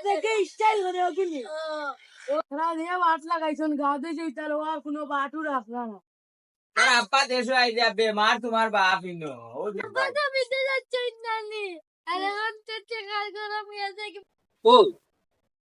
দেখে স্টাইল করে ওগুলি ওরা নিয়ে বাট লাগাইছেন গা দিয়ে যেতে আর কোনো বাটু রাখলা না তোর আব্বা দেশে আই যাবে মার তোমার বাপ ইনো কত বিতে যাচ্ছে নানি আরে হচ্ছে চেকার করা মিয়া থেকে ও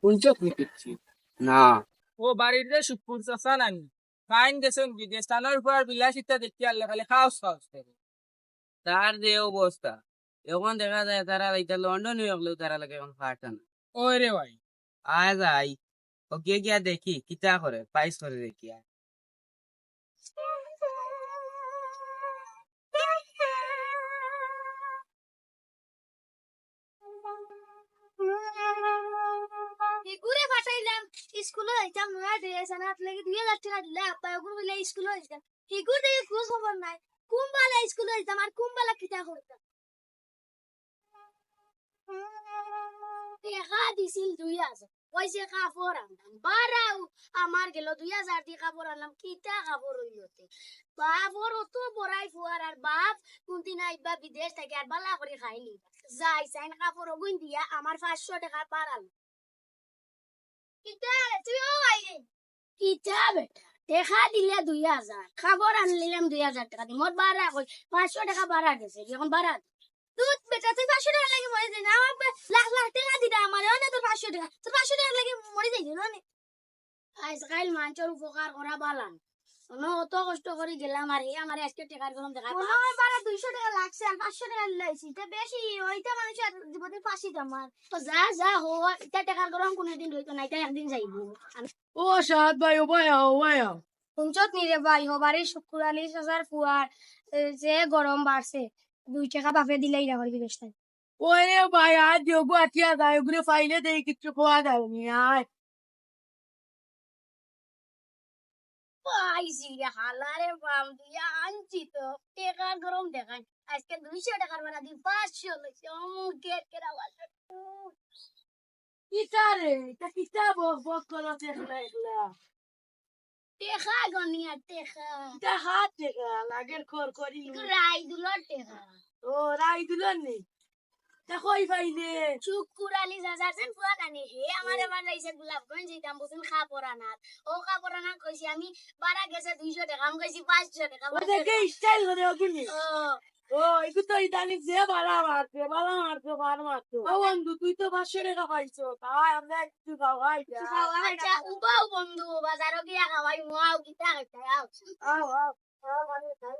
কোনটা কইতেছি না ও বাড়িতে সুপুর চাচা নানি ফাইন গেছেন বিদেশ টানোর উপর বিলাসিতা দেখতে আল্লাহ খালি খাওস খাওস করে তার যে অবস্থা এখন দেখা যায় তারা এটা লন্ডন হয়ে গেলেও তারা লাগে এখন ফাটা না ওই রে ভাই আয় যাই ও গিয়ে গিয়া দেখি কিতা করে পাইস করে দেখি আয়। ঘুরে পাঠাইলাম স্কুলে যাইতাম না ড্রেস আনাত লাগি 2000 টাকা দিলে আপা ওগুলো বলে স্কুলে যাইতাম হিগুর থেকে খোঁজ খবর নাই কুম্বালা স্কুলে যাইতাম আর কুম্বালা কিতা করতাম দেখা দিছিল 2000 পয়সা কাপড় আনলাম বারাও আমার গেল 2000 দিয়ে কাপড় আনলাম কিতা কাপড় হইলতে বাপর অত বড়াই ফুয়ার আর বাপ কোনদিন আইবা বিদেশ থেকে আর বালা করে খাইলি যাই সাইন কাপড় ওগুন দিয়া আমার 500 টাকা পারাল কিতা তুই ও আইলে কিতা বেটা দেখা দিলে 2000 খাবার আনলিলাম 2000 টাকা দি মোর বাড়া কই 500 টাকা বাড়া গেছে এখন বাড়া দুধ বেটা তুই 500 টাকা লাগি মরে যাই না আমার লাখ লাখ টাকা দিটা আমার না তোর 500 টাকা তোর 500 টাকা লাগি মরে যাই না আজকাল মানুষের উপকার করা বালান আমি অত কষ্ট করে গেলাম আর আমার আজকে টাকার গরম দেখা মনে হয় বাড়া 200 টাকা লাগছে আর 500 টাকা লাইছি এটা বেশি ওইটা মানুষের জীবনের পাশে আমার তো যা যা হো এটা টাকার গরম কোনদিন রইতো না এটা একদিন যাইবো ও সাদ ভাই ও ভাই শুনছত নি রে ভাই হবারে শুক্রালি হাজার ফুয়ার যে গরম বাড়ছে 2 টাকা বাপে দিলেই না হইবে বেশটা ওরে ভাই আজ যোগু আটিয়া যায় ওগুলো ফাইলে দেই কিছু খোয়া যায়নি আয় পাইছি রে হালারে বাম দিয়া আনছি তো টাকার গরম দেখাই আজকে 200 টাকার বাড়া দি 500 লইছে গেট কেরা ওয়ালা কিতা রে এটা কিতা বক বক করো দেখলা একলা টেকা গনিয়া টেকা এটা হাত থেকে লাগের খর করি রাই দুলর টেকা ও রাই দিলেন নি দেখোই ফাইলে শুকুরালি যাজারছেন ফুয়া নানি হে আমারে বানাইছে গোলাপগঞ্জ যেতাম বসুন খাপরানাত ও খাপরানাত কইছি আমি বাড়া গেছে 200 টাকা আমি কইছি 500 টাকা ও দেখে স্টাইল করে ওগুলি ও ও এগুলো তো ইদানিং যে বালা মারছে বার মারছো ও বন্ধু তুই তো 500 টাকা পাইছো তাই আমরা একটু খাওয়াই যা আচ্ছা উপাও বন্ধু বাজারও গিয়া খাওয়াই মাও কিতা খাইতা আও মানে তাই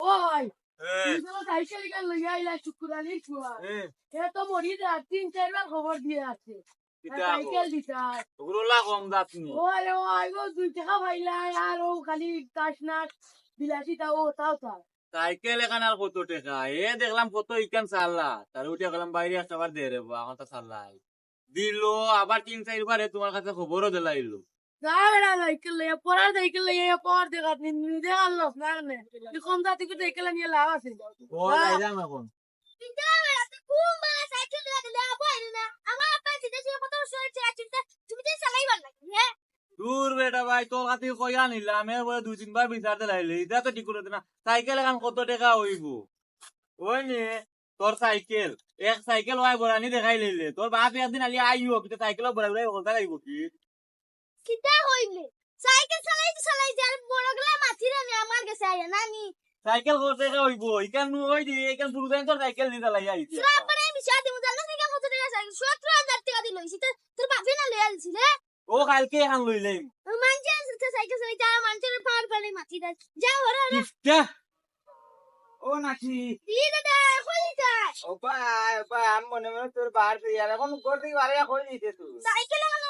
ওই তুই তো সাইকেল গান লইয়া আইলা শুক্রানির ফুয়া এ তো মরি যা 3-4 বার খবর দিয়ে আছে সাইকেল দিতা ওগুলা কম যাতনি ওরে ও আইগো 2 টাকা পাইলা আর ও খালি কাশ নাশ বিলাসিতা ও তাও সাইকেল এখানে আর কত টাকা এ দেখলাম কত ইকান চাল্লা তার উঠে গেলাম বাইরে একটা বার দে রে এখন তো চাল্লাই দিল আবার 3-4 বারে তোমার কাছে খবরও দিলাইলো যাবেনা সাইকেল লইয়া পড়ার সাইকেল লইয়া পড়ার দেখা নিজে আনলো না নে কম দাতি করে সাইকেল নিয়ে লাভ আছে ও যাইলাম এখন কিতা এত কুম্বা সাইকেল লাগলে আবার না আমার আপা চিন্তা ছিল কত সরছে চিন্তা তুমি তো চালাইবার না হ্যাঁ দূর বেটা ভাই তোর কাছে কইয়া নিলাম এরপরে 2-3 বার বিচারতে লাইলে এটা তো ঠিক করে দে না সাইকেল এখন কত টাকা হইব ওই নে তোর সাইকেল এক সাইকেল ওই বড়ানি দেখাই লইলে তোর বাপ একদিন আলি আইও কিন্তু সাইকেল বড়া বড়া বলতা লাইব কি কিতা হইলে সাইকেল চালাইতে আর বড় গলা মাছি রে আমার কাছে আয়া নানি সাইকেল কত টাকা হইব ইকান ওই দি ইকান পুরো দিন তোর সাইকেল দিতে লাই আইছে তারপরে আমি সাথে মুজাল্লা থেকে কত টাকা সাইকেল 17000 টাকা দিল হইছে তোর বাপে না লই আলছি রে ও কালকে এখন লইলাম মানছে সাইকেল চালাইতে আর মানছে পার পারে মাছি দা যা ওরা কিফটা ও নাকি দি দাদা কইতা ও ভাই আমি মনে মনে তোর বার ইয়ার এখন গোল থেকে বারে কই দিতে তুই সাইকেল লাগানো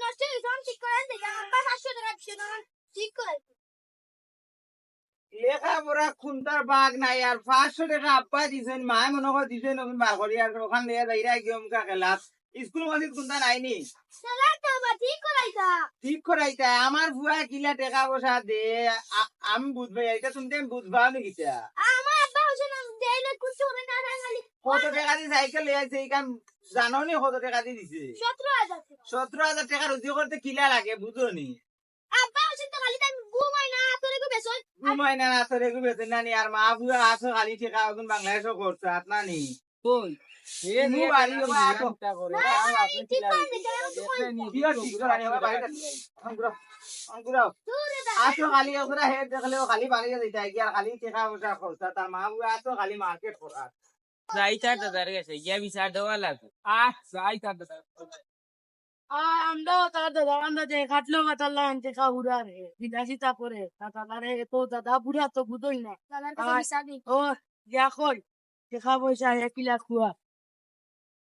নষ্ট হইছে ঠিক করে দেখা আমার 500 টাকা দিছে না ঠিক করে লেখা পড়া খুনতার বাঘ নাই আর 500 টাকা আব্বা দিছেন মায় মনে করে দিছেন ওখানে বার করি আর ওখান দিয়ে যাইরা গিয়ে মুখা খেলাত স্কুল মাসিদ খুনতা নাইনি সালা তো বা ঠিক করাইতা ঠিক করাইতা আমার বুয়া কিলা টাকা পয়সা দে আমি বুঝবে এটা তুমি বুঝবা নি কিটা আমার আব্বা হইছে না দেইলে কিছু হবে না খালি কত টাকা দিয়ে সাইকেল লই আইছে এই কাম জানো নি কত টাকা দিয়ে দিছে 17000 17,000 টাকা রুজি করতে কিলা লাগে বুঝো নি আব্বা হইছে তো খালি তাই ঘুমাই না তোরে গো বেসই ঘুমাই না আসরে গুবেতে নানি আর মা বুয়া আসো খালি ঠেকা এখন বাংলাদেশও করছে আত নানি কোন নু বাড়ি বাবা আসো কি আর ঠিক করে আনি বাবা বাড়ি অঙ্কুরাও আসো খালি ওরা হে দেখলেও খালি বাড়ি যাইতা কি আর খালি ঠেকা বসা করছে তার মা বুয়া আসো খালি মার্কেট করা যাইতার দাদার কাছে গিয়া বিচার দেওয়া লাগবে আমরা তার দাদা আমরা যে খাটলো মাতাল্লা আনতে খাবুরা রে বিলাসিতা করে তাতারে তো দাদা বুড়া তো বুঝই না দাদার কাছে বিচার দিই ও যা কই দেখা পয়সা 1 লাখ খুয়া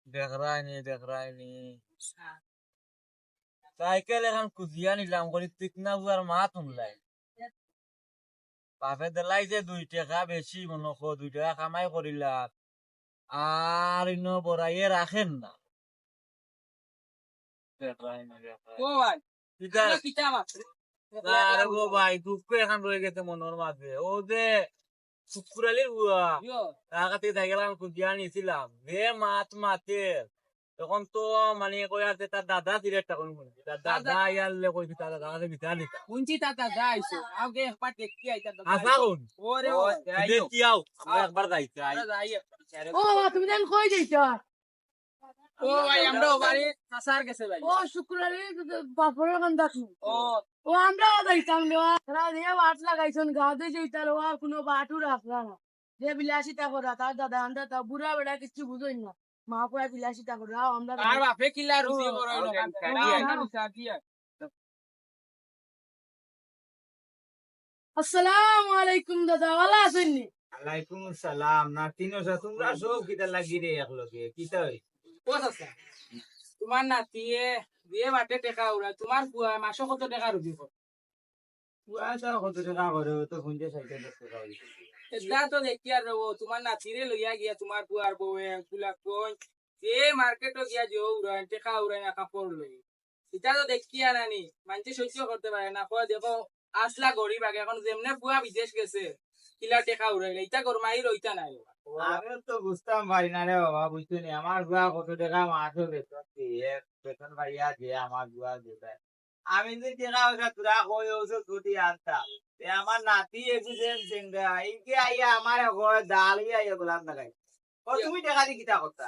দেখরাইনি সাইকেল এখন কুজিয়া নিলাম করি তিকনা বুয়ার মা তুমলাই বাপে দেলাই যে 2 টাকা বেশি মনে কো 2 টাকা কামাই করিলা আর ইনো বড়াইয়ে রাখেন না আরে গো ভাই দুঃখ এখন রয়ে গেছে মনের মাঝে ও যে শুক্রালির বুয়া টাকা থেকে সাইকেল এখন কুজিয়া নিয়েছিলাম রে মাতে তখন তো মানে কই আছে তার দাদা সিলেক্টটা কোন তার দাদা ইয়ালে কই তার দাদা বিচার দিতা কুঞ্চি তাতা যাইছো আগে একবার দেখি আইতা আসা কোন ওরে ও দেখি আও আমরা একবার যাইতে আই ও তুমি দেন কই যাইছ ও ভাই আমরা বাড়ি আসার গেছে ভাই ও শুক্রবারে বাপরের কান দেখু ও ও আমরা যাইতাম দেওয়া তারা দিয়ে বাট লাগাইছেন গাঁদে যাইতার ও আর কোনো বাটু রাখলা না যে বিলাসিতা করা তার দাদা আন্দা তা বুড়া বেড়া কিছু বুঝই না মা পুরা বিলাসিতা করা আমরা আর বাপে কিলা রুচি করাইলো আসসালামু আলাইকুম দাদা ভালো আছেন নি আলাইকুম সালাম না তিন তোমরা সব কিটা লাগি রে একলগে কিটা হই তোমার নাতিয়ে দিয়ে বাটে টেকা উড়া তোমার বুয়া মাসে কত টাকা রুজি করে পুয়াটা কত টাকা করে তো শুনতে সাইকেল টাকা হই এটা তো দেখি আর রবো তোমার নাতিরে লইয়া গিয়া তোমার বুয়ার বউয়ে গুলা কই যে মার্কেটে গিয়া যে উড়া টেকা উড়াই না কাপড় লই এটা তো দেখি আর নানি মানুষ সহ্য করতে পারে না কয় দেখো আসলা গরিব আগে এখন যেমনে বুয়া বিদেশ গেছে কিলা টেকা উড়াইলে এটা গরমাই রইতা নাই আমি তো বুঝতাম পারি না রে বাবা বুঝতে নি আমার গুয়া কত টাকা মাসও বেতন দিয়ে বেতন ভাইয়া দিয়ে আমার গুয়া দিবে আমি যে টাকা ওটা তোরা কই ওসে ছুটি আনতাম আমার নাতি এসেছেন সিংহা ইনকে আইয়া আমার ঘরে ডাল ইয়া এগুলা লাগাই ও তুমি টাকা দিয়ে কিতা করতা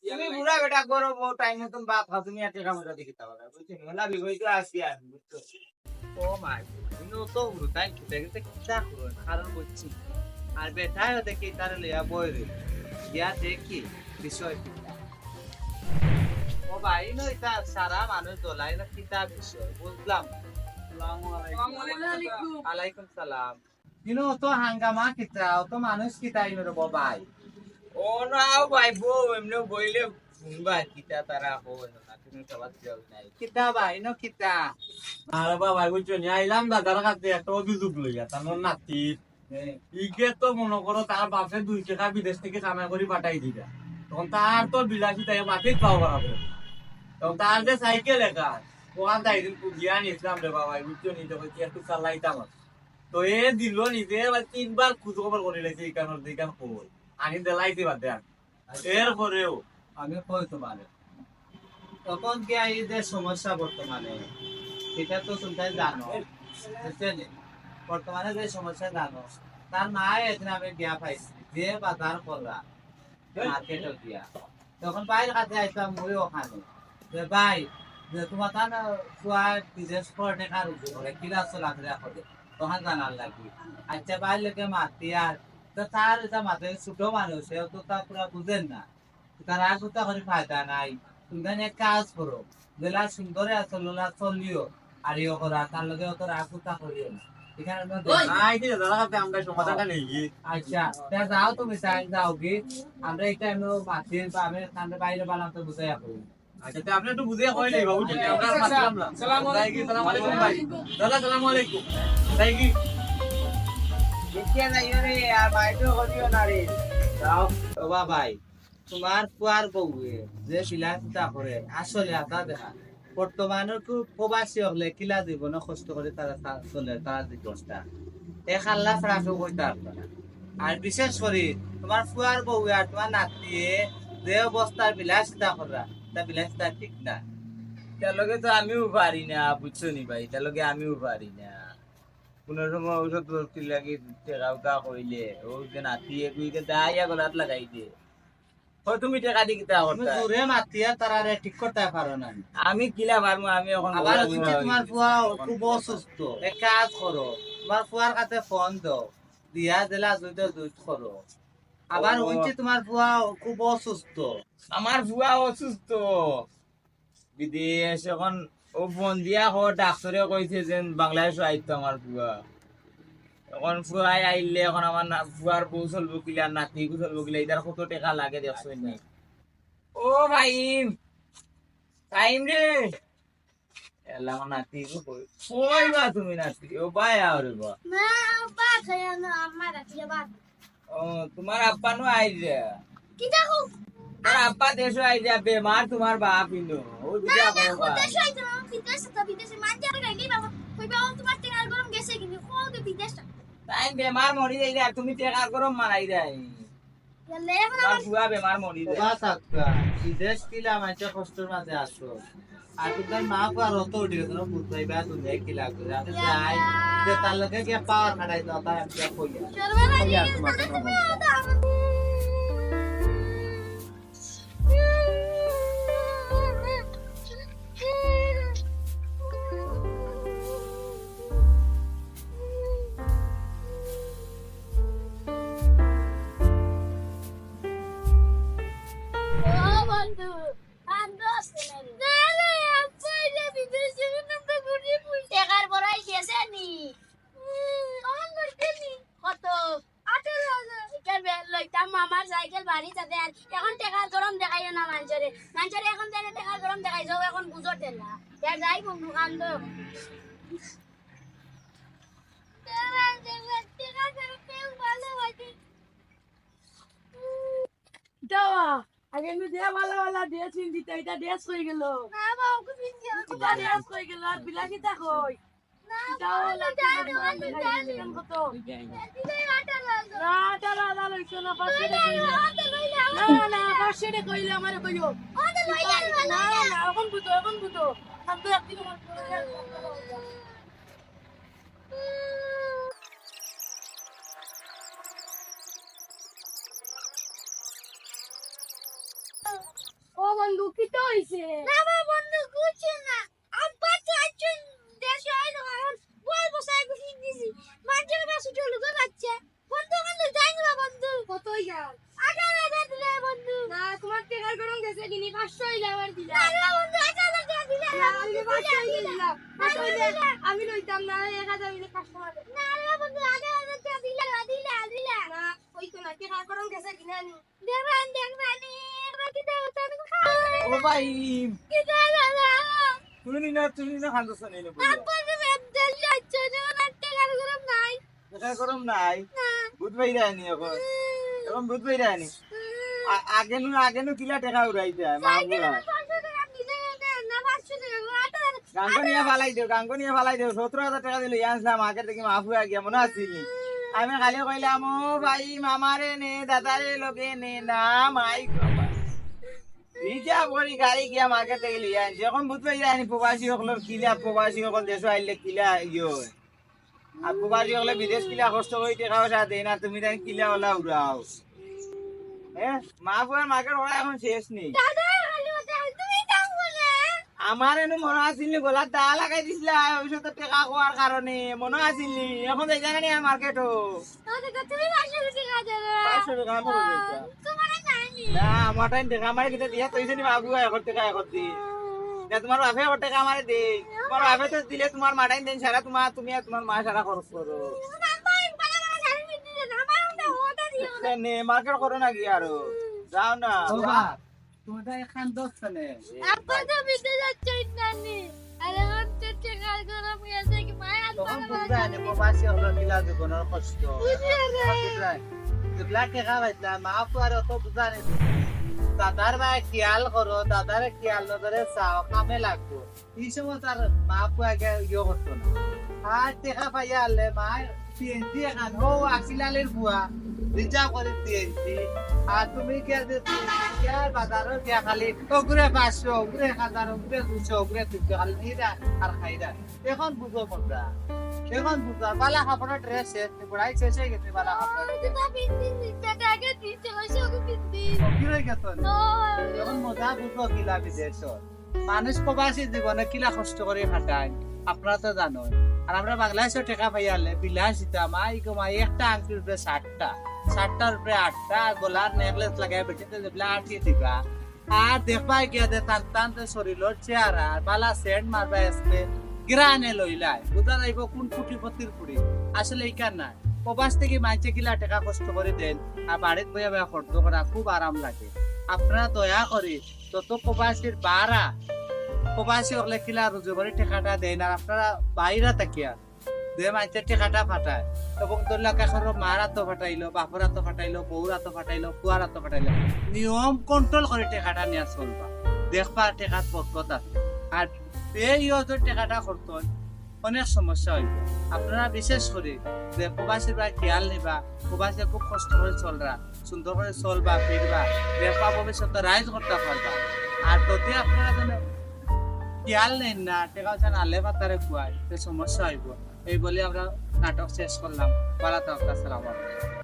তুমি বুড়া বেটা করো টাইম মতন বাপ খাও তুমি আর টাকা মতো দিয়ে কিতা করো বুঝছি মেলা বিগই তো আসি আমি বুঝছো ও মাই ইনো তো তাই দেখতে কিতা করো কারণ বুঝছি আর বেটায় দেখি তার লিয়া বইরে ইয়া দেখি বিষয় কিতা ও ভাই ইনো এটা সারা মানুষ দলাই না কিতা বিষয় বুঝলাম আলাইকুম সালাম ইনো তো হাঙ্গামা কিতা তো মানুষ কিতা ইনো রে বাবাই ও নাও ভাই বউ এমনি বইলে শুনবা কিতা তারা হো না তুমি সবার যাও নাই কিতা ভাই ইনো কিতা আরে বাবা বুঝছো নি আইলাম দাদার কাছে একটা অভিযোগ লইয়া তার নাতি ইকে তো মনে করো তার বাপে 2 টাকা বিদেশ থেকে কামাই করে পাঠাই দিবা তখন তার তো বিলাসী তাই মাটির পাও করাবো তখন তার যে সাইকেল একা ওখান তাই দিন গিয়া নিয়েছিলাম রে বাবা বুঝছো নি তখন কি একটু চালাইতাম তো এ দিল নিজে 3বার খোঁজ খবর করে লেছে এই কারণ দিকান খবর আনি দেলাইতে বাদ দেন এরপরেও আমি কই তোমারে তখন কি এই যে সমস্যা বর্তমানে এটা তো তুমি জানো বুঝছেন বর্তমানে যে সমস্যা জানো তার মায়ে এখানে আমি বিয়া পাইছি যে বাজার করা মার্কেটে গিয়া তখন বাইরের কাছে আইতাম ওই ওখানে যে ভাই যে তোমার তার কুয়া বিজনেস করে টাকা রুজি করে কিরা চলাফেরা করে তখন জানার লাগি আচ্ছা বাইর লোকে মাতি আর তো তার এটা মাতে ছোট মানুষ সেও তো তা পুরা বুঝেন না তার আগুতা করে ফায়দা নাই তুমি এক কাজ করো জেলা সুন্দরে আসলা চলিও আর ইয়ে করা তার লগে অত আগুতা করিও না এখানে আমরা সমাধানটা নেই আচ্ছা তা যাও তুমি চাই যাও কি আমরা এটা মাটির বা আমি কান্দে বাইরে বানাম তো বুঝাই করি আচ্ছা তে আপনি একটু বুঝে কইলেই বাবু ঠিক আমরা মাতলাম না সালামু আলাইকুম ভাই দাদা সালামু আলাইকুম তাই কি দেখিয়া নাই রে আর বাইরে করিও না রে যাও ও ভাই তোমার কুয়ার বউয়ে যে বিলাসিতা করে আসলে আদা দেখা বর্তমানে খুব প্রবাসী হলে কিলা জীবন কষ্ট করে তারা চলে তারা জীবনটা এক আল্লাহ ছাড়া কেউ করতে পারবে না আর বিশেষ করে তোমার ফুয়ার বউ আর তোমার নাতিয়ে যে অবস্থার বিলাসিতা করা তা বিলাসিতা ঠিক না তার লগে তো আমিও পারি না বুঝছো নি ভাই তার লগে আমিও পারি না কোনো সময় ঔষধ ভর্তি লাগি টেকা উঠা কইলে ও যে নাতিয়ে কুইকে দাইয়া গলাত লাগাই দিয়ে ও তুমি টেকা দি কিতা করতা জোরে মাতিয়া তারারে ঠিক করতে পারো না আমি কিলা পারমু আমি এখন আবার বড় হচ্ছে বুড়া তোমার হইছি। ফুয়া খুব অসুস্থ এক কাজ করো তোমার ফুয়ার কাছে ফোন দাও দিয়া দিলা দুইটা দুই করো আবার ও। হচ্ছে তোমার ফুয়া খুব অসুস্থ আমার বুয়া অসুস্থ বিদেশ এখন ও ফোন দিয়া ডাক্তারে কইছে যে বাংলাদেশ আইতো আমার বুয়া এখন ফুয়াই আইলে এখন আমার ফুয়ার বউ চলবো কিলা নাতি চলবো কিলা এটার কত টাকা লাগে দেখছো নি ও ভাই টাইম রে এলা আমার নাতি কই বা তুমি নাতি ও ভাই আরে বা না বা খায়া না আমার রাখি বা ও তোমার আব্বা নো আই রে কি দেখো তোমার আব্বা দেশে আই যা বেমার তোমার বাপ ইনো ও দুটা করো ভাই বিদেশে মানতে আর গাইলি বাবা কইবা তোমার টেকার গরম গেছে কিন্তু কোন বিদেশ তাই বেমার মরি যাই রে তুমি টেকা করো মারাই যাই গেলে এখন আমার বুয়া বেমার মরি যায় বাবা সাতকা বিদেশ কিলা মাঝে কষ্টের মাঝে আসো আর তুমি মা ফুয়ার অত উঠে গেছে না বুঝাই বা তুমি কিলা করে আমি যাই যে তার লগে গিয়ে পাওয়ার খাটাই দাও তাই আমি কইয়া সর্বনাশ বন্ধু আন্দোস না না আপনি বিদেশে নন্দা গুড়ি পুই টাকার বড়াই গেছে নি কোন করতে নি কত 18000 এটার বেল লইতাম মামার সাইকেল বাড়ি তাতে আর এখন টাকার গরম দেখাইও না মাঞ্জরে মাঞ্জরে এখন তাহলে টাকার গরম দেখাই যাও এখন বুঝো দেলা এর যাই বন্ধু কান্দ দেওয়া আগে আমি দেয়া ভালো ভালো ড্রেস কিনছি তো এটা ড্রেস হয়ে গেল এটা ড্রেস হয়ে গেল আর বিলাসিতা কই কত না টাকা আলাদা লইছো না পাঁচশো না না 500 টাকা কইলে আমার কইও না না এখন বুঝো আমি তো একদিন ও বন্ধু কি তো হইছে না আমার বন্ধু কিছু না আব্বা চাচুন দেশে আইলো এখন বল বসাই গুছি দিছি মাঝে মাঝে চলে যাচ্ছে বন্ধু বন্ধু যাই না বন্ধু কতই যাও 18000 দিলে বন্ধু না তোমার টাকার গরম গেছে কিনি 500 হইলে আমার দিলা না বন্ধু 18000 টাকা দিলে আমি 500 হইলে দিলাম 500 হইলে আমি লইতাম না 1000 হইলে কাস্টমার না বন্ধু 18000 টাকা দিলে না ওই তো না টাকার গরম গেছে কিনা নি দেখবানি বাকি দাও তুমি খাও ও ভাই কি দাও তুমি না খান্দছ নেই না আব্বা যে বেদল যাচ্ছে না টাকার গরম নাই দেখা গরম নাই বুধ ভাই রানি এখন বুধ ভাই রানি আগেনু কিলা টাকা উড়াই যায় মা বুড়া 500 টাকা দিলে না 500 টাকা গাঙ্গনিয়া ফালাই দেও 17000 টাকা দিলে আনছিলাম আগে থেকে মাফু গিয়া মনে আছিল আমি খালি কইলাম ও ভাই মামারে নে দাদারে লগে নে না মাই বাবা রিজা বড়ি গাড়ি গিয়া মার্কেট থেকে লিয়ে আনছি এখন বুঝ পাই জানি প্রবাসী সকলের কিলা প্রবাসী সকল দেশ আইলে কিলা ইয়ে আর প্রবাসী সকলে বিদেশ কিলা কষ্ট করে টাকা পয়সা দেয় না তুমি তাই কিলা ওলা উড়াও মা বুয়ার মার্কেট ওরা এখন শেষ নেই দাদা খালি কথা তুমি দাও বলে আমার এনে মনে আছিল গলার দা লাগাই দিছিল ওইসব টাকা খোয়ার কারণে মনে আছিল এখন যাই জানি আর মার্কেটও দাদা তুমি 500 টাকা দেবে 500 টাকা আমার হয়েছে তোমার নাইনি না আমার টাইম টাকা আমার কিটা দিয়া তৈছে নি বাবু এখন টাকা এখন দি না তোমার বাপে ওর টাকা আমারে দে তোমার বাপে তো দিলে তোমার মাটাইন দেন সারা তুমি আর তোমার মা সারা খরচ করো নে মার্কেট করো না কি আরো যাও না বাবা তোমাটা এখান দোস্ত নে আব্বা তো বিতে যাচ্ছে নানি আরে হচ্ছে টাকা গরম গেছে কি মায়া তখন বুঝা নে প্রবাসী হলো কিলা জীবনের কষ্ট দুলা টাকা পাইতা মা ফুয়ার অত বুঝা নে দাদার ভাই খেয়াল করো দাদারে খেয়াল নজরে চাও কামে লাগবো এই সময় তার মা ফুয়া ইয়ে করতো না আর টাকা পাইয়া আনলে মা পিএনজি এখান ও আকিলালের বুয়া রিজার্ভ করে দিয়েছি আর তুমি কে বাজারও গিয়া খালি ওগুরে 500 ওগুরে 1000 ওগুরে 200 ওগুরে 300 খালি নিরা আর খাইরা এখন বুঝো মজা এখন বুঝা বালা কাপড় ড্রেস শেষ পড়াই শেষ হয়ে গেছে বালা কাপড় জুতা পিন্দি টাকা আগে দিতে হইছে ওকে পিন্দি কি হয়ে গেছে এখন মজা বুঝবো কিলা বিদেশ মানুষ প্রবাসী জীবনে কিলা কষ্ট করে খাটায় আপনারা তো জানেন আর আমরা বাংলাদেশে টাকা পাইয়ালে বিলাস দিতাম মাই একটা আংটির উপরে 60টার উপরে 8টা গলার নেকলেস লাগাই বেটিতে যেগুলা আটিয়ে দিবা আর দেখবাই গিয়া দে টান টান শরীরের চেহারা বালা সেন্ট মারবা আসবে গ্রানে লইলাই বুঝা যাইব কোন কুটিপতির কুড়ি আসলে এইখান না প্রবাস থেকে মাইছে কিলা টাকা কষ্ট করে দেন আর বাড়িতে বইয়া বইয়া খরচ করা খুব আরাম লাগে আপনারা দয়া করে যত প্রবাসীর বাড়া প্রবাসী হলে কিলা রুজু করে টাকাটা দেন আর আপনারা বাইরা তাকিয়া যে মাইছে টাকাটা ফাটায় এবং তোর কাছে মার হাত ফাটাইলো বাপর হাত ফাটাইলো বউর হাত ফাটাইলো কুয়ার হাত ফাটাইলো নিয়ম কন্ট্রোল করে টাকাটা নিয়ে চলবা দেখবা টাকার পথ আছে আর এই টাকাটা করতেন অনেক সমস্যা হইব আপনারা বিশেষ করে যে প্রবাসীর বা খেয়াল নিবা প্রবাসী খুব কষ্ট করে চলরা সুন্দর করে চলবা ফিরবা দেখবা ভবিষ্যতে রাইজ করতে পারবা আর যদি আপনারা যেন খেয়াল নেন না টাকা যেন আলে পাতারে খুয়ায় সমস্যা হইব এই বলে আমরা নাটক শেষ করলাম। ভালো থাকুন, আসসালামু আলাইকুম।